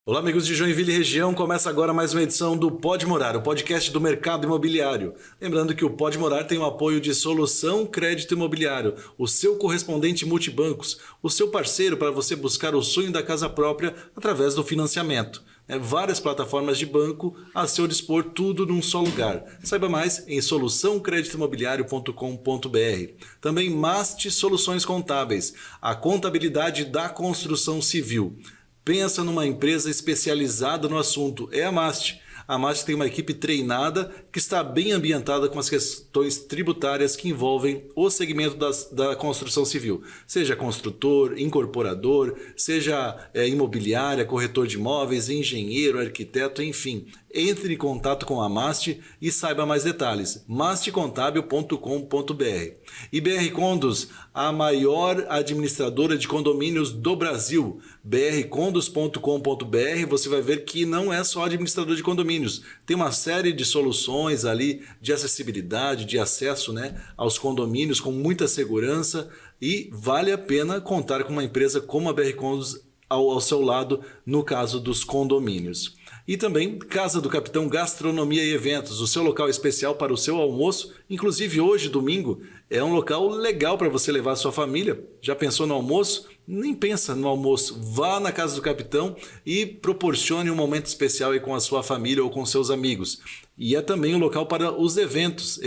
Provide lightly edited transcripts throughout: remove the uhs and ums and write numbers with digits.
Olá, amigos de Joinville e região. Começa agora mais uma edição do Pode Morar, o podcast do mercado imobiliário. Lembrando que o Pode Morar tem o apoio de Solução Crédito Imobiliário, o seu correspondente multibancos, o seu parceiro para você buscar o sonho da casa própria através do financiamento. Várias plataformas de banco a seu dispor, tudo num só lugar. Saiba mais em soluçãocreditoimobiliario.com.br. Também Mast Soluções Contábeis, a contabilidade da construção civil. Pensa numa empresa especializada no assunto, é a Mast. A Mast tem uma equipe treinada que está bem ambientada com as questões tributárias que envolvem o segmento da construção civil. Seja construtor, incorporador, seja imobiliária, corretor de imóveis, engenheiro, arquiteto, enfim. Entre em contato com a Mast e saiba mais detalhes. mastcontábil.com.br. E BR Condos, a maior administradora de condomínios do Brasil. brcondos.com.br, você vai ver que não é só administrador de condomínios. Tem uma série de soluções ali de acessibilidade, de acesso, aos condomínios com muita segurança e vale a pena contar com uma empresa como a BR Condos ao seu lado no caso dos condomínios. E também Casa do Capitão Gastronomia e Eventos, o seu local especial para o seu almoço. Inclusive hoje, domingo, é um local legal para você levar a sua família. Já pensou no almoço? Nem pensa no almoço. Vá na Casa do Capitão e proporcione um momento especial aí com a sua família ou com seus amigos. E é também um local para os eventos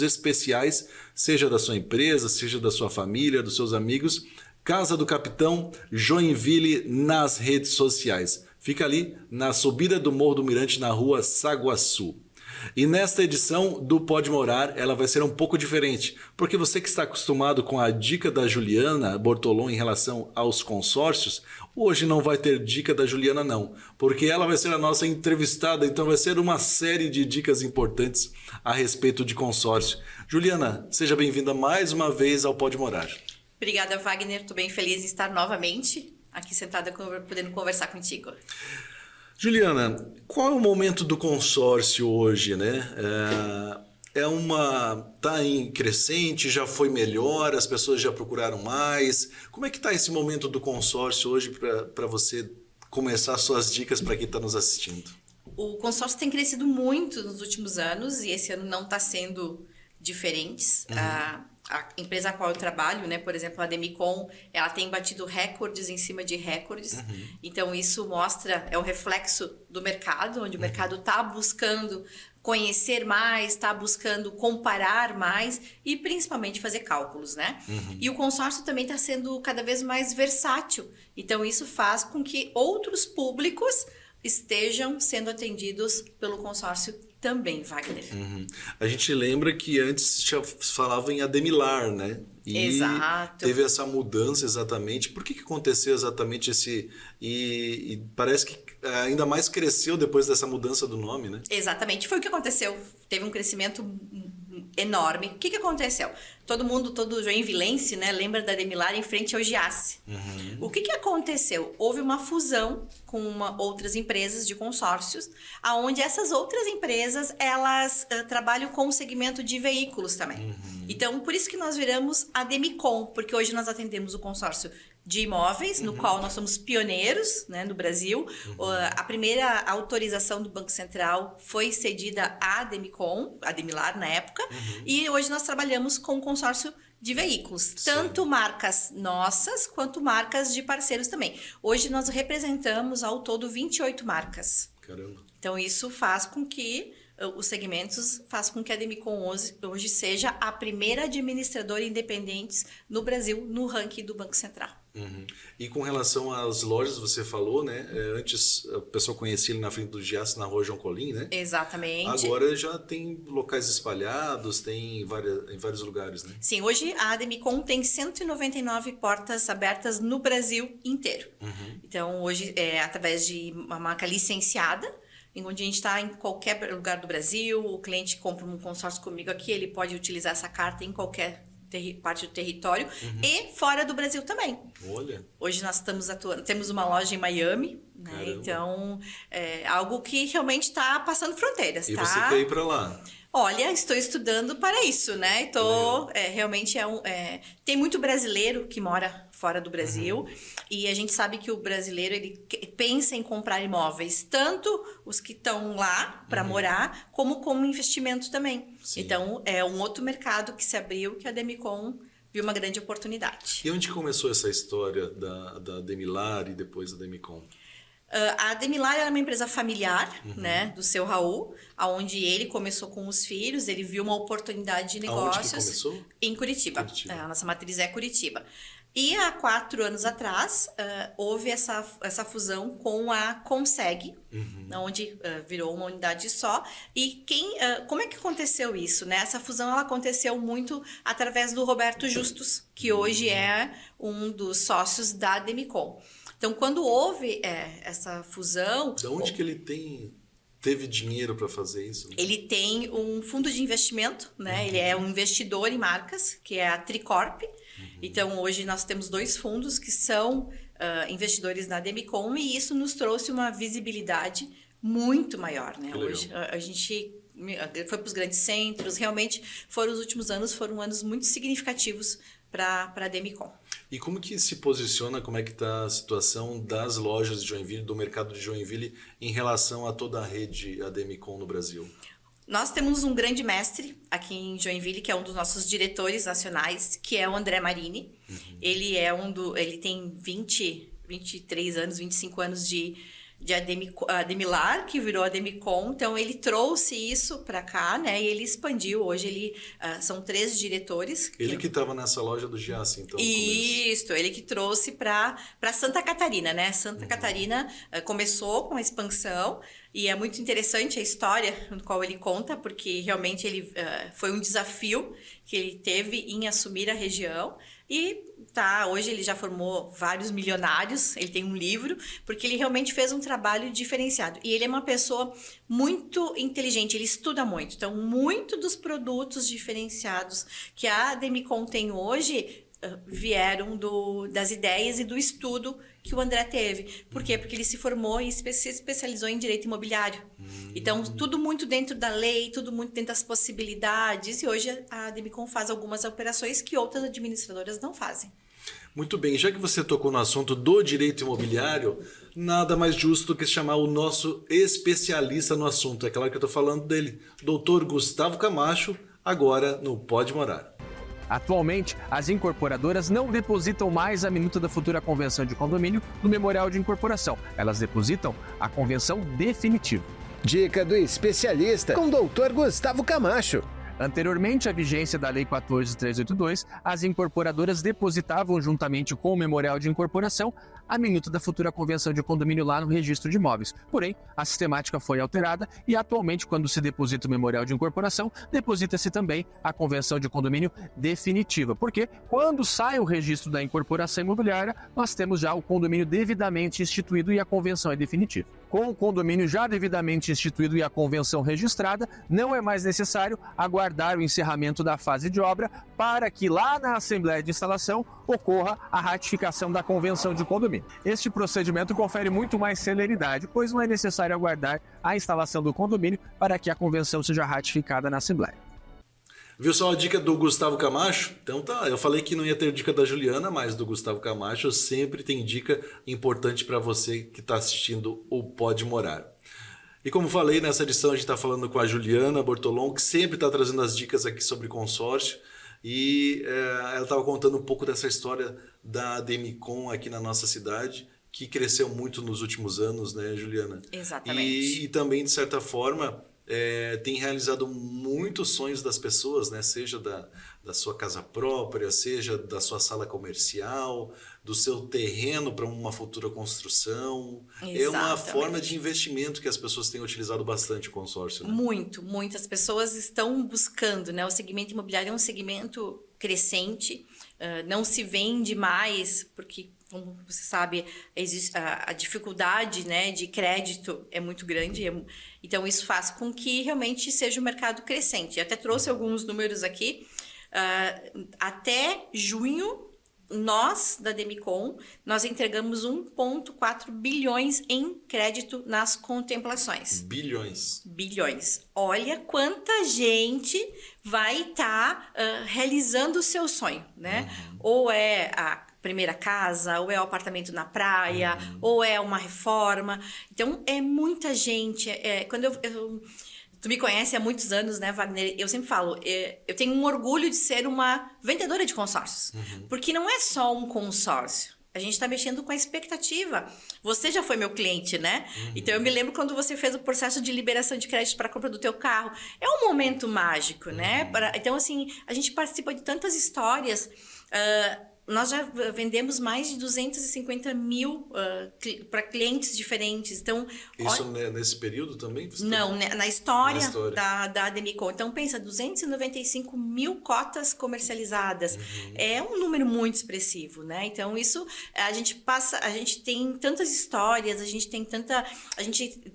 especiais, seja da sua empresa, seja da sua família, dos seus amigos. Casa do Capitão Joinville nas redes sociais. Fica ali na subida do Morro do Mirante, na rua Saguaçu. E nesta edição do Pode Morar, ela vai ser um pouco diferente, porque você que está acostumado com a dica da Juliana Bortolom em relação aos consórcios, hoje não vai ter dica da Juliana não, porque ela vai ser a nossa entrevistada, então vai ser uma série de dicas importantes a respeito de consórcio. Juliana, seja bem-vinda mais uma vez ao Pode Morar. Obrigada, Wagner. Estou bem feliz em estar novamente aqui sentada podendo conversar contigo. Juliana, qual é o momento do consórcio hoje, Tá em crescente, já foi melhor, as pessoas já procuraram mais. Como é que está esse momento do consórcio hoje para você começar suas dicas para quem está nos assistindo? O consórcio tem crescido muito nos últimos anos e esse ano não está sendo diferente. A empresa a qual eu trabalho, por exemplo, a Demicon, ela tem batido recordes em cima de recordes. Então, isso é o reflexo do mercado, onde o mercado está buscando conhecer mais, está buscando comparar mais e principalmente fazer cálculos, E o consórcio também está sendo cada vez mais versátil. Então, isso faz com que outros públicos estejam sendo atendidos pelo consórcio também, Wagner. A gente lembra que antes já falava em Ademilar, E Exato. Teve essa mudança exatamente. Por que aconteceu exatamente esse... E parece que ainda mais cresceu depois dessa mudança do nome, Exatamente. Foi o que aconteceu. Teve um crescimento enorme. O que aconteceu? Todo joinvilense, lembra da Ademilar em frente ao Giasse. O que aconteceu? Houve uma fusão com outras empresas de consórcios, aonde essas outras empresas, elas trabalham com o segmento de veículos também. Então, por isso que nós viramos a Demicon, porque hoje nós atendemos o consórcio de imóveis, no qual nós somos pioneiros, no Brasil. A primeira autorização do Banco Central foi cedida à Demicon, a Ademilar na época, e hoje nós trabalhamos com consórcio de veículos, tanto marcas nossas quanto marcas de parceiros também. Hoje nós representamos ao todo 28 marcas. Caramba. Então isso faz com que os segmentos faz com que a Demicon hoje seja a primeira administradora independente no Brasil no ranking do Banco Central. E com relação às lojas, você falou, antes a pessoa conhecia ele na frente do Giasse, na rua João Colim, Exatamente. Agora já tem locais espalhados, tem em vários lugares, Sim, hoje a Demicon tem 199 portas abertas no Brasil inteiro. Então, hoje é através de uma marca licenciada, onde a gente está em qualquer lugar do Brasil, o cliente compra um consórcio comigo aqui, ele pode utilizar essa carta em qualquer parte do território e fora do Brasil também. Olha. Hoje nós estamos atuando, temos uma loja em Miami, então é algo que realmente está passando fronteiras. E você quer ir para lá? Olha, estou estudando para isso, né? Realmente tem muito brasileiro que mora fora do Brasil e a gente sabe que o brasileiro ele pensa em comprar imóveis, tanto os que estão lá para morar, como investimento também. Sim. Então, é um outro mercado que se abriu que a Demicon viu uma grande oportunidade. E onde começou essa história da Demilar e depois da Demicon? A Demilar era uma empresa familiar, né, do seu Raul, onde ele começou com os filhos, ele viu uma oportunidade de negócios. Aonde que começou? Em Curitiba. A nossa matriz é Curitiba. E há 4 anos atrás, houve essa fusão com a Conseg, onde virou uma unidade só. E como é que aconteceu isso, né? Essa fusão ela aconteceu muito através do Roberto Justus, que hoje é um dos sócios da Demicon. Então, quando houve essa fusão... De onde que ele teve dinheiro para fazer isso? Né? Ele tem um fundo de investimento, né? Ele é um investidor em marcas, que é a Tricorp. Então, hoje nós temos 2 fundos que são investidores na Demicon e isso nos trouxe uma visibilidade muito maior, né? Hoje a gente foi para os grandes centros, realmente os últimos anos foram anos muito significativos para a Demicon. E como que se posiciona, como é que está a situação das lojas de Joinville, do mercado de Joinville, em relação a toda a rede Demicon no Brasil? Nós temos um grande mestre aqui em Joinville, que é um dos nossos diretores nacionais, que é o André Marini. Ele ele tem 23 anos, 25 anos de Demilar, que virou a Demicon, então ele trouxe isso para cá, né? E ele expandiu. Hoje são 3 diretores. Ele que estava nessa loja do Giasse, então. Isso, ele que trouxe para Santa Catarina, né? Santa Catarina começou com a expansão e é muito interessante a história no qual ele conta, porque realmente ele foi um desafio que ele teve em assumir a região. E hoje ele já formou vários milionários, ele tem um livro, porque ele realmente fez um trabalho diferenciado. E ele é uma pessoa muito inteligente, ele estuda muito. Então, muito dos produtos diferenciados que a Demicon tem hoje vieram das ideias e do estudo que o André teve. Por quê? Porque ele se formou e se especializou em direito imobiliário. Então, tudo muito dentro da lei, tudo muito dentro das possibilidades. E hoje a Demicon faz algumas operações que outras administradoras não fazem. Muito bem, já que você tocou no assunto do direito imobiliário, nada mais justo do que chamar o nosso especialista no assunto. É claro que eu estou falando dele, Dr. Gustavo Camacho, agora no Pode Morar. Atualmente, as incorporadoras não depositam mais a minuta da futura convenção de condomínio no memorial de incorporação. Elas depositam a convenção definitiva. Dica do especialista com o Dr. Gustavo Camacho. Anteriormente à vigência da Lei 14.382, as incorporadoras depositavam juntamente com o memorial de incorporação a minuta da futura convenção de condomínio lá no registro de imóveis. Porém, a sistemática foi alterada e atualmente, quando se deposita o memorial de incorporação, deposita-se também a convenção de condomínio definitiva. Porque quando sai o registro da incorporação imobiliária, nós temos já o condomínio devidamente instituído e a convenção é definitiva. Com o condomínio já devidamente instituído e a convenção registrada, não é mais necessário aguardar o encerramento da fase de obra para que lá na Assembleia de Instalação ocorra a ratificação da convenção de condomínio. Este procedimento confere muito mais celeridade, pois não é necessário aguardar a instalação do condomínio para que a convenção seja ratificada na Assembleia. Viu só a dica do Gustavo Camacho? Então tá, eu falei que não ia ter dica da Juliana, mas do Gustavo Camacho sempre tem dica importante para você que está assistindo o Pode Morar. E como falei, nessa edição a gente está falando com a Juliana Bortolom, que sempre está trazendo as dicas aqui sobre consórcio. E ela estava contando um pouco dessa história da Demicon aqui na nossa cidade, que cresceu muito nos últimos anos, né, Juliana? Exatamente. E também, de certa forma, tem realizado muitos sonhos das pessoas, né? Seja da sua casa própria, seja da sua sala comercial, do seu terreno para uma futura construção. Exatamente. É uma forma de investimento que as pessoas têm utilizado bastante o consórcio. Né? Muitas pessoas estão buscando, né? O segmento imobiliário é um segmento crescente, não se vende mais, porque, como você sabe, existe a dificuldade, né, de crédito é muito grande, então isso faz com que realmente seja um mercado crescente. Eu até trouxe alguns números aqui. Até junho Nós, da Demicon, nós entregamos 1,4 bilhões em crédito nas contemplações. Bilhões. Olha quanta gente vai estar realizando o seu sonho, né? Ou é a primeira casa, ou é o apartamento na praia, ou é uma reforma. Então, é muita gente. Quando tu me conhece há muitos anos, né, Wagner? Eu sempre falo, eu tenho um orgulho de ser uma vendedora de consórcios. Porque não é só um consórcio. A gente está mexendo com a expectativa. Você já foi meu cliente, né? Então, eu me lembro quando você fez o processo de liberação de crédito para a compra do teu carro. É um momento mágico, né? Então, assim, a gente participa de tantas histórias. Nós já vendemos mais de 250 mil para clientes diferentes. Então, isso nesse período também? Não, na história da Demicon. Então, pensa, 295 mil cotas comercializadas. É um número muito expressivo, né? Então, isso, a gente tem tantas histórias, a gente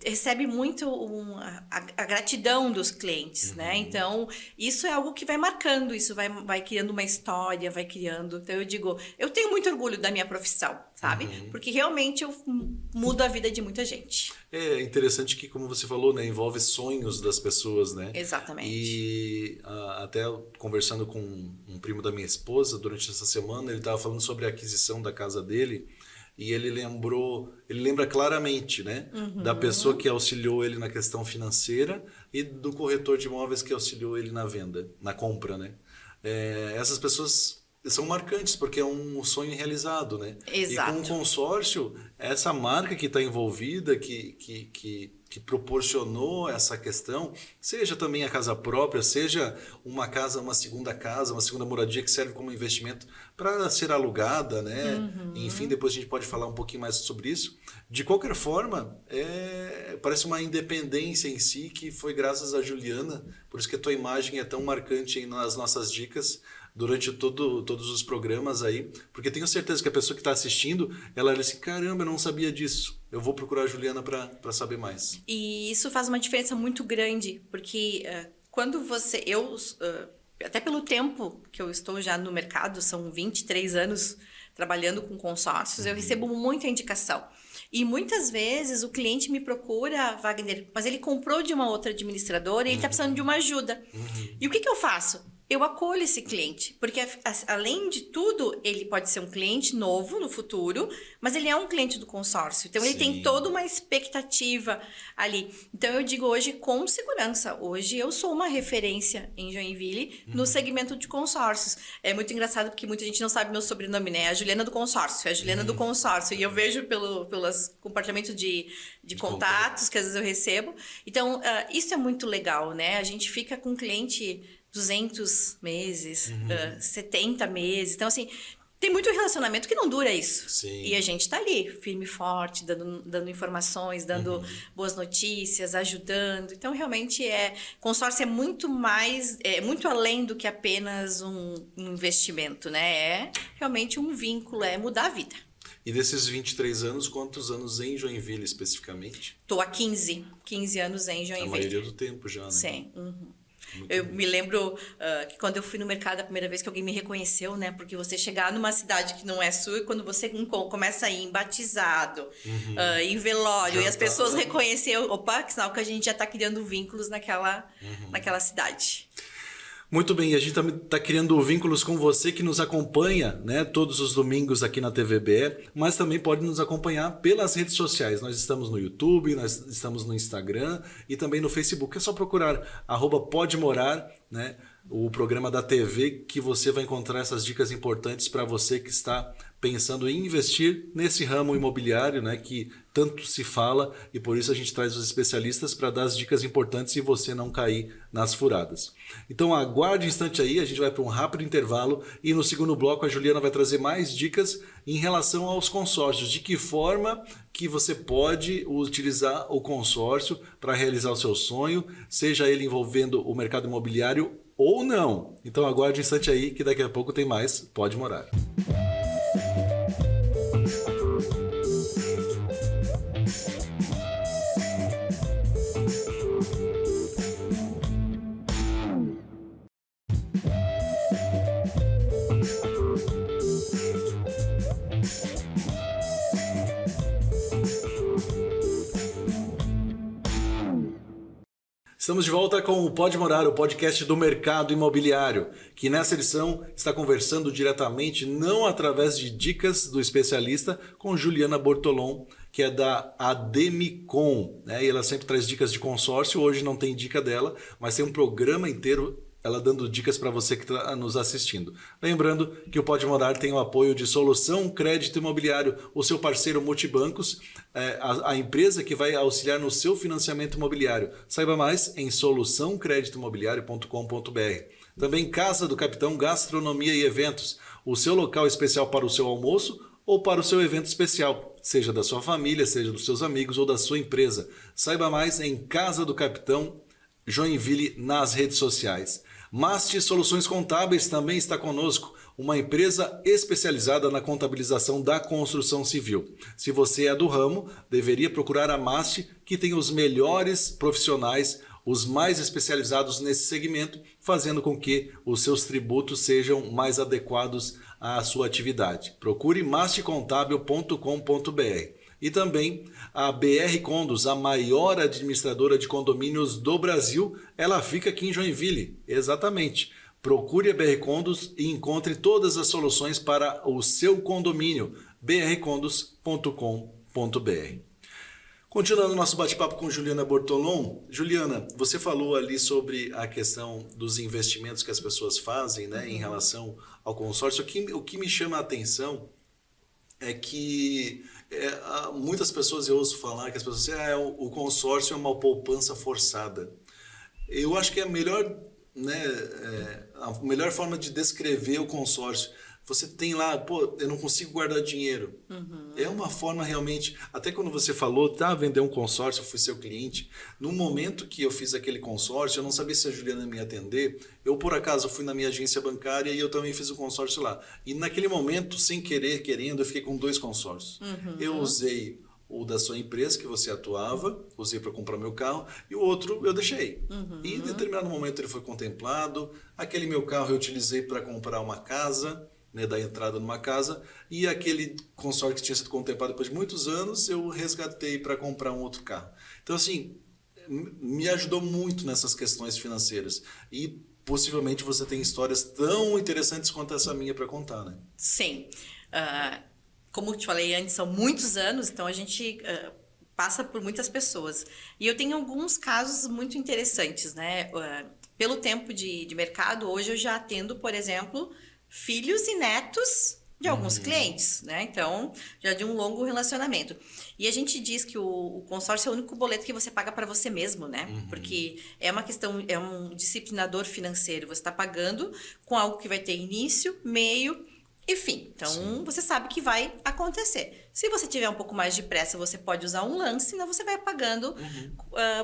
recebe muito a gratidão dos clientes, né? Então, isso é algo que vai marcando, isso vai criando uma história, vai criando. Então, eu digo, eu tenho muito orgulho da minha profissão, sabe? Porque realmente eu mudo a vida de muita gente. É interessante que, como você falou, né, envolve sonhos das pessoas, né? Exatamente. E até conversando com um primo da minha esposa durante essa semana, ele estava falando sobre a aquisição da casa dele e ele lembra claramente, né, da pessoa que auxiliou ele na questão financeira e do corretor de imóveis que auxiliou ele na venda, na compra, né? Essas pessoas são marcantes, porque é um sonho realizado, né? Exato. E com o consórcio, essa marca que está envolvida, que proporcionou essa questão, seja também a casa própria, seja uma segunda moradia que serve como investimento para ser alugada, né? Enfim, depois a gente pode falar um pouquinho mais sobre isso. De qualquer forma, parece uma independência em si que foi graças a Juliana, por isso que a tua imagem é tão marcante nas nossas dicas, durante todos os programas aí, porque tenho certeza que a pessoa que está assistindo, ela diz assim, caramba, eu não sabia disso, eu vou procurar a Juliana para saber mais. E isso faz uma diferença muito grande, porque quando até pelo tempo que eu estou já no mercado, são 23 anos trabalhando com consórcios, eu recebo muita indicação. E muitas vezes o cliente me procura, Wagner, mas ele comprou de uma outra administradora e ele está precisando de uma ajuda. E o que eu faço? Eu acolho esse cliente, porque além de tudo, ele pode ser um cliente novo no futuro, mas ele é um cliente do consórcio. Então, ele tem toda uma expectativa ali. Então, eu digo hoje com segurança. Hoje, eu sou uma referência em Joinville no segmento de consórcios. É muito engraçado porque muita gente não sabe meu sobrenome, né? É a Juliana do Consórcio. É a Juliana do Consórcio. E eu vejo pelos compartilhamentos de contatos que às vezes eu recebo. Então, isso é muito legal, né? A gente fica com o cliente 200 meses, 70 meses. Então, assim, tem muito relacionamento que não dura isso. Sim. E a gente tá ali, firme e forte, dando informações, dando boas notícias, ajudando. Então, realmente, consórcio é muito mais, muito além do que apenas um investimento, né? É realmente um vínculo, é mudar a vida. E desses 23 anos, quantos anos em Joinville especificamente? Tô há 15 anos em Joinville. A maioria do tempo já, né? Sim. Eu me lembro que quando eu fui no mercado a primeira vez que alguém me reconheceu, né? Porque você chegar numa cidade que não é sua e quando você começa a ir em batizado, em velório, e as pessoas reconhecem, opa, que sinal que a gente já está criando vínculos naquela cidade. Muito bem, a gente está criando vínculos com você que nos acompanha, né, todos os domingos aqui na TVBE, mas também pode nos acompanhar pelas redes sociais. Nós estamos no YouTube, nós estamos no Instagram e também no Facebook. É só procurar @podemorar, né, o programa da TV, que você vai encontrar essas dicas importantes para você que está pensando em investir nesse ramo imobiliário, né, que tanto se fala, e por isso a gente traz os especialistas para dar as dicas importantes e você não cair nas furadas. Então aguarde um instante aí, a gente vai para um rápido intervalo e no segundo bloco a Juliana vai trazer mais dicas em relação aos consórcios, de que forma que você pode utilizar o consórcio para realizar o seu sonho, seja ele envolvendo o mercado imobiliário ou não. Então aguarde um instante aí que daqui a pouco tem mais Pode Morar. Estamos de volta com o Pode Morar, o podcast do mercado imobiliário, que nessa edição está conversando diretamente, não através de dicas do especialista, com Juliana Bortolom, que é da Ademicon, né? E ela sempre traz dicas de consórcio. Hoje não tem dica dela, mas tem um programa inteiro ela dando dicas para você que está nos assistindo. Lembrando que o Pode Morar tem o apoio de Solução Crédito Imobiliário, o seu parceiro multibancos, a empresa que vai auxiliar no seu financiamento imobiliário. Saiba mais em soluçãocreditoimobiliario.com.br. Também Casa do Capitão Gastronomia e Eventos, o seu local especial para o seu almoço ou para o seu evento especial, seja da sua família, seja dos seus amigos ou da sua empresa. Saiba mais em Casa do Capitão Joinville nas redes sociais. Masti Soluções Contábeis também está conosco, uma empresa especializada na contabilização da construção civil. Se você é do ramo, deveria procurar a Masti, que tem os melhores profissionais, os mais especializados nesse segmento, fazendo com que os seus tributos sejam mais adequados à sua atividade. Procure masticontábil.com.br. E também a BR Condos, a maior administradora de condomínios do Brasil, ela fica aqui em Joinville. Exatamente. Procure a BR Condos e encontre todas as soluções para o seu condomínio. brcondos.com.br. Continuando nosso bate-papo com Juliana Bortolom. Juliana, você falou ali sobre a questão dos investimentos que as pessoas fazem, né, em relação ao consórcio. O que me chama a atenção é que muitas pessoas, eu ouço falar que as pessoas dizem o consórcio é uma poupança forçada. Eu acho que é a melhor, né, a melhor forma de descrever o consórcio. Você tem lá, eu não consigo guardar dinheiro. É uma forma realmente, até quando você falou, vender um consórcio, eu fui seu cliente. No momento que eu fiz aquele consórcio, eu não sabia se a Juliana me ia atender. Eu, por acaso, fui na minha agência bancária e eu também fiz o consórcio lá. E naquele momento, sem querer, querendo, eu fiquei com 2 consórcios. Eu usei o da sua empresa, que você atuava, usei para comprar meu carro, e o outro eu deixei. E em determinado momento ele foi contemplado. Aquele meu carro eu utilizei para comprar uma casa, né, da entrada numa casa, e aquele consórcio que tinha sido contemplado depois de muitos anos, eu resgatei para comprar um outro carro. Então, assim, me ajudou muito nessas questões financeiras. E possivelmente você tem histórias tão interessantes quanto essa minha para contar, né? Sim. Como eu te falei antes, são muitos anos, então a gente passa por muitas pessoas. E eu tenho alguns casos muito interessantes, né? Pelo tempo de mercado, hoje eu já atendo, por exemplo, filhos e netos de alguns clientes, né? Então, já de um longo relacionamento. E a gente diz que o consórcio é o único boleto que você paga para você mesmo, né? Porque é uma questão, é um disciplinador financeiro. Você está pagando com algo que vai ter início, meio e fim. Então, você sabe que vai acontecer. Se você tiver um pouco mais de pressa, você pode usar um lance, senão você vai pagando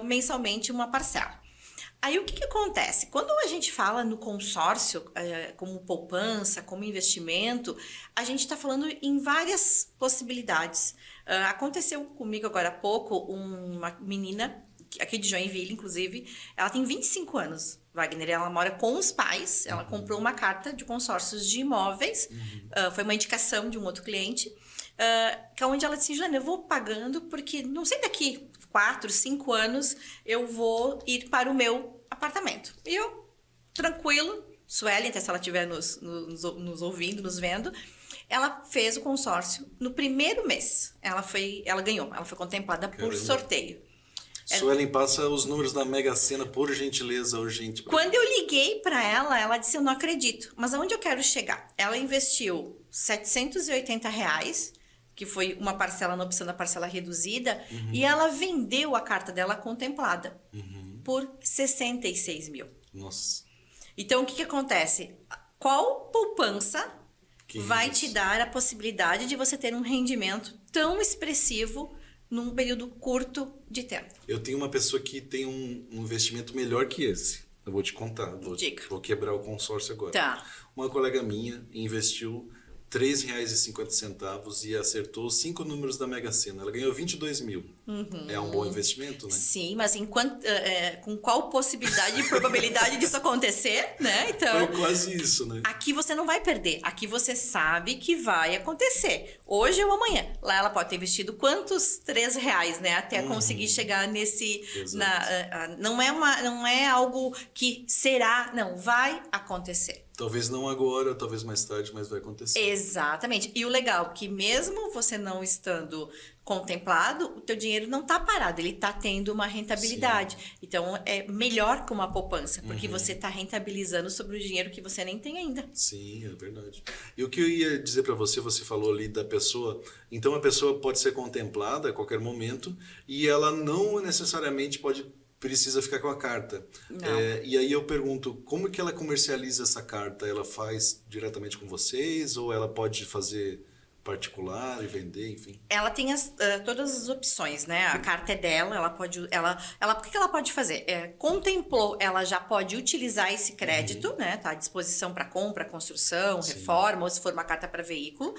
mensalmente uma parcela. Aí, o que acontece? Quando a gente fala no consórcio, como poupança, como investimento, a gente está falando em várias possibilidades. Aconteceu comigo agora há pouco, uma menina, aqui de Joinville, inclusive, ela tem 25 anos, Wagner, ela mora com os pais, ela comprou uma carta de consórcios de imóveis, foi uma indicação de um outro cliente, que é onde ela disse, Juliana, eu vou pagando porque não sei daqui 4, 5 anos eu vou ir para o meu apartamento. E eu, tranquilo, Suelen, até se ela estiver nos ouvindo, nos vendo, ela fez o consórcio no primeiro mês. Ela ganhou, ela foi contemplada por sorteio. Suelen, passa os números da Mega Sena, por gentileza, urgente. Quando eu liguei para ela disse, eu não acredito. Mas aonde eu quero chegar? Ela investiu R$780, que foi uma parcela na opção da parcela reduzida, e ela vendeu a carta dela contemplada por 66 mil. Nossa. Então, o que acontece? Qual poupança vai te dar a possibilidade de você ter um rendimento tão expressivo num período curto de tempo? Eu tenho uma pessoa que tem um investimento melhor que esse. Eu vou te contar. Vou quebrar o consórcio agora. Tá. Uma colega minha investiu R$3,50 e acertou 5 números da Mega Sena. Ela ganhou 22 mil. É um bom investimento, né? Sim, mas com qual possibilidade e probabilidade disso acontecer, né? Então, É quase isso, né? aqui você não vai perder. Aqui você sabe que vai acontecer. Hoje ou amanhã. Lá ela pode ter investido quantos R$3, né? Até conseguir chegar nesse... não é algo que será... Não, vai acontecer. Talvez não agora, talvez mais tarde, mas vai acontecer. Exatamente. E o legal, que mesmo você não estando contemplado, o teu dinheiro não está parado, ele está tendo uma rentabilidade. Sim. Então, é melhor que uma poupança, porque você está rentabilizando sobre o dinheiro que você nem tem ainda. Sim, é verdade. E o que eu ia dizer para você falou ali da pessoa, então a pessoa pode ser contemplada a qualquer momento e ela não necessariamente precisa ficar com a carta. E aí eu pergunto, como que ela comercializa essa carta? Ela faz diretamente com vocês ou ela pode fazer particular e vender, enfim? Ela tem todas as opções, né? A carta é dela, ela pode... o que ela pode fazer? Contemplou, ela já pode utilizar esse crédito, né? Tá à disposição para compra, construção, reforma, ou se for uma carta para veículo.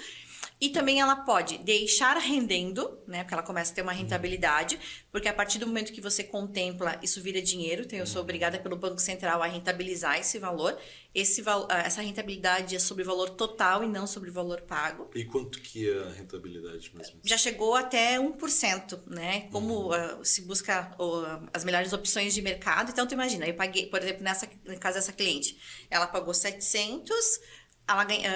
E também ela pode deixar rendendo, né? Porque ela começa a ter uma rentabilidade, porque a partir do momento que você contempla, isso vira dinheiro, então eu sou obrigada pelo Banco Central a rentabilizar esse valor. Essa rentabilidade é sobre o valor total e não sobre o valor pago. E quanto que é a rentabilidade mesmo? Já chegou até 1%, né? Como se busca as melhores opções de mercado. Então, tu imagina, eu paguei, por exemplo, no caso dessa cliente, ela pagou 700...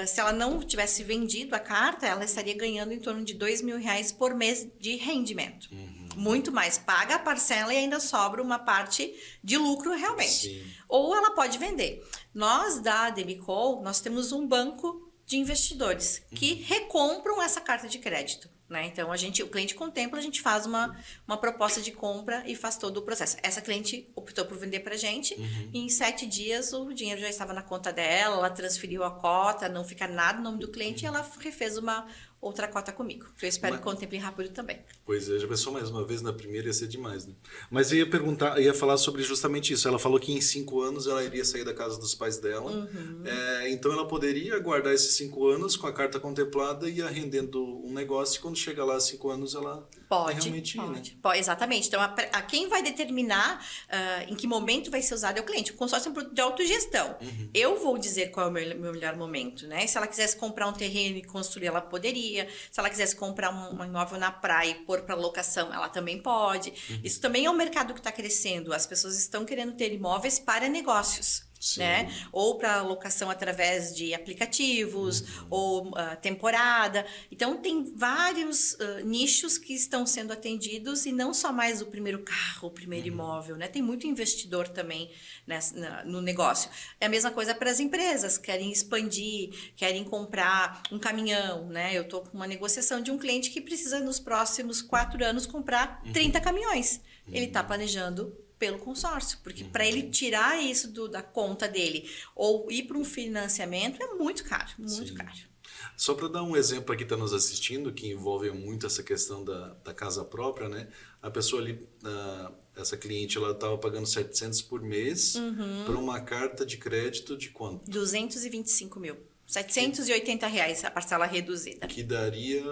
se ela não tivesse vendido a carta, ela estaria ganhando em torno de R$2.000 por mês de rendimento. Muito mais. Paga a parcela e ainda sobra uma parte de lucro realmente. Sim. Ou ela pode vender. Nós da Debicol, nós temos um banco de investidores que recompram essa carta de crédito. Né? Então, o cliente contempla, a gente faz uma proposta de compra e faz todo o processo. Essa cliente optou por vender para a gente e em 7 dias o dinheiro já estava na conta dela, ela transferiu a cota, não fica nada no nome do cliente e ela refez uma outra cota comigo, que eu espero que contemple rápido também. Pois é, já pensou mais uma vez na primeira, ia ser demais, né? Mas eu ia falar sobre justamente isso. Ela falou que em 5 anos ela iria sair da casa dos pais dela. Então ela poderia guardar esses 5 anos com a carta contemplada e ia rendendo um negócio e quando chega lá 5 anos ela realmente ir, né? Pode, exatamente. Então, a quem vai determinar em que momento vai ser usado é o cliente. O consórcio é um produto de autogestão. Eu vou dizer qual é o meu melhor momento, né? Se ela quisesse comprar um terreno e construir, ela poderia. Se ela quisesse comprar um imóvel na praia e pôr para locação, ela também pode. Isso também é um mercado que está crescendo. As pessoas estão querendo ter imóveis para negócios. Né? Ou para locação através de aplicativos, ou temporada. Então, tem vários nichos que estão sendo atendidos e não só mais o primeiro carro, o primeiro imóvel. Né? Tem muito investidor também no negócio. É a mesma coisa para as empresas, querem expandir, querem comprar um caminhão. Né? Eu estou com uma negociação de um cliente que precisa, nos próximos 4 anos, comprar 30 caminhões. Ele está planejando pelo consórcio, porque para ele tirar isso da conta dele ou ir para um financiamento é muito caro, muito caro. Só para dar um exemplo para quem está nos assistindo, que envolve muito essa questão da casa própria, né? A pessoa ali, essa cliente, ela estava pagando 700 por mês para uma carta de crédito de quanto? 225 mil. R$780 a parcela reduzida. Que daria...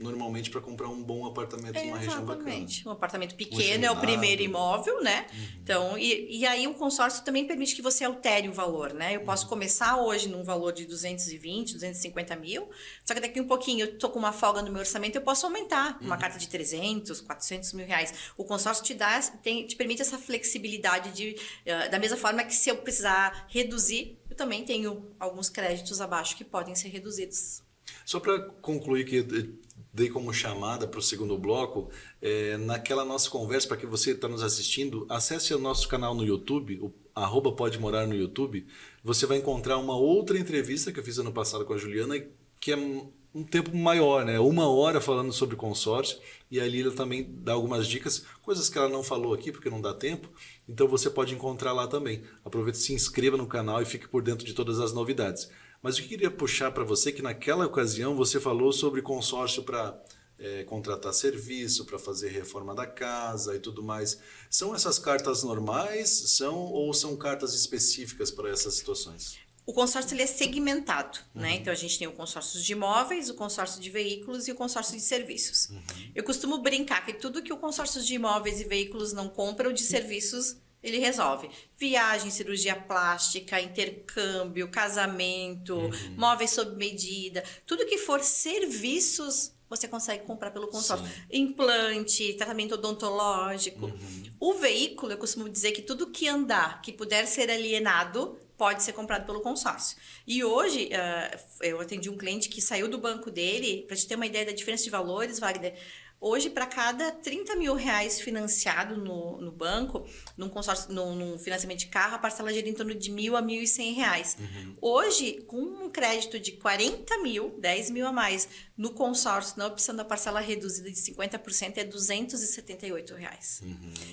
normalmente para comprar um bom apartamento numa região bacana. Um apartamento pequeno é o primeiro imóvel, né? Então, e aí o consórcio também permite que você altere o valor, né? Eu posso começar hoje num valor de 220, 250 mil, só que daqui um pouquinho eu tô com uma folga no meu orçamento, eu posso aumentar uma carta de 300, 400 mil reais. O consórcio te permite essa flexibilidade da mesma forma que se eu precisar reduzir, eu também tenho alguns créditos abaixo que podem ser reduzidos. Só para concluir que dei como chamada para o segundo bloco, naquela nossa conversa, para que você está nos assistindo, acesse o nosso canal no YouTube, o @podemorar no YouTube, você vai encontrar uma outra entrevista que eu fiz ano passado com a Juliana, que é um tempo maior, né? 1 hora falando sobre consórcio, e ali ela também dá algumas dicas, coisas que ela não falou aqui porque não dá tempo, então você pode encontrar lá também. Aproveite, se inscreva no canal e fique por dentro de todas as novidades. Mas eu queria puxar para você que naquela ocasião você falou sobre consórcio para contratar serviço, para fazer reforma da casa e tudo mais. São essas cartas normais ou são cartas específicas para essas situações? O consórcio ele é segmentado, né? Então a gente tem o consórcio de imóveis, o consórcio de veículos e o consórcio de serviços. Eu costumo brincar que tudo que o consórcio de imóveis e veículos não compra, o de serviços ele resolve. Viagem, cirurgia plástica, intercâmbio, casamento, móveis sob medida, tudo que for serviços você consegue comprar pelo consórcio. Sim. Implante, tratamento odontológico. O veículo, eu costumo dizer que tudo que andar, que puder ser alienado, pode ser comprado pelo consórcio. E hoje, eu atendi um cliente que saiu do banco dele, para te ter uma ideia da diferença de valores, Wagner, hoje, para cada 30 mil reais financiado no banco, num consórcio, num financiamento de carro, a parcela gira em torno de R$1.000 a R$1.100. Hoje, com um crédito de 40 mil, 10 mil a mais, no consórcio, na opção da parcela reduzida de 50%, é R$278.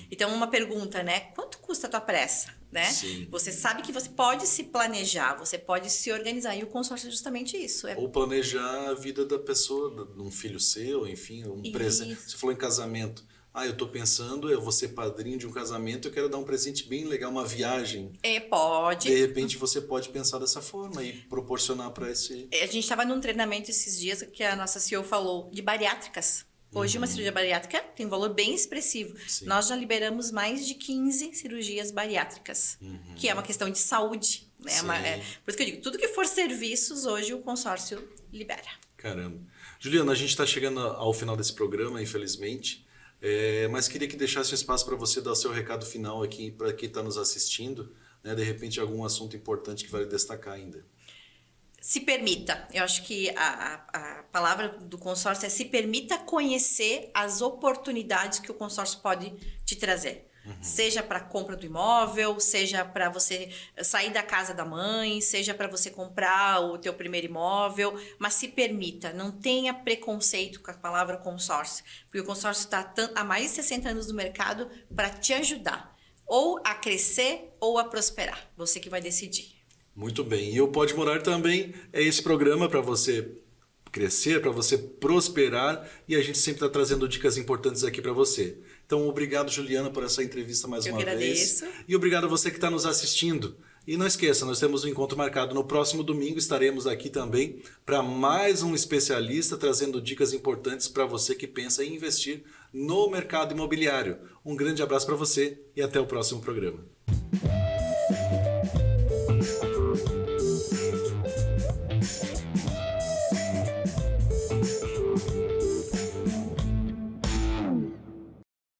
Então, uma pergunta, né? Quanto custa a tua pressa? Né? Sim. Você sabe que você pode se planejar, você pode se organizar, e o consórcio é justamente isso. Ou planejar a vida da pessoa, de um filho seu, enfim, um presente. Você falou em casamento. Eu tô pensando, eu vou ser padrinho de um casamento, eu quero dar um presente bem legal, uma viagem. Pode. De repente você pode pensar dessa forma e proporcionar para esse... A gente estava num treinamento esses dias que a nossa CEO falou de bariátricas. Hoje uma cirurgia bariátrica tem um valor bem expressivo. Sim. Nós já liberamos mais de 15 cirurgias bariátricas, que é uma questão de saúde. Né? Por isso que eu digo, tudo que for serviços, hoje o consórcio libera. Caramba. Juliana, a gente está chegando ao final desse programa, infelizmente. Mas queria que deixasse um espaço para você dar o seu recado final aqui para quem está nos assistindo. Né? De repente, algum assunto importante que vale destacar ainda. Se permita. Eu acho que a palavra do consórcio é se permita conhecer as oportunidades que o consórcio pode te trazer. Seja para a compra do imóvel, seja para você sair da casa da mãe, seja para você comprar o teu primeiro imóvel, mas se permita, não tenha preconceito com a palavra consórcio, porque o consórcio está há mais de 60 anos no mercado para te ajudar, ou a crescer ou a prosperar, você que vai decidir. Muito bem. E o Pode Morar também é esse programa para você crescer, para você prosperar, e a gente sempre está trazendo dicas importantes aqui para você. Então, obrigado, Juliana, por essa entrevista mais uma vez. E obrigado a você que está nos assistindo. E não esqueça, nós temos um encontro marcado no próximo domingo. Estaremos aqui também para mais um especialista trazendo dicas importantes para você que pensa em investir no mercado imobiliário. Um grande abraço para você e até o próximo programa.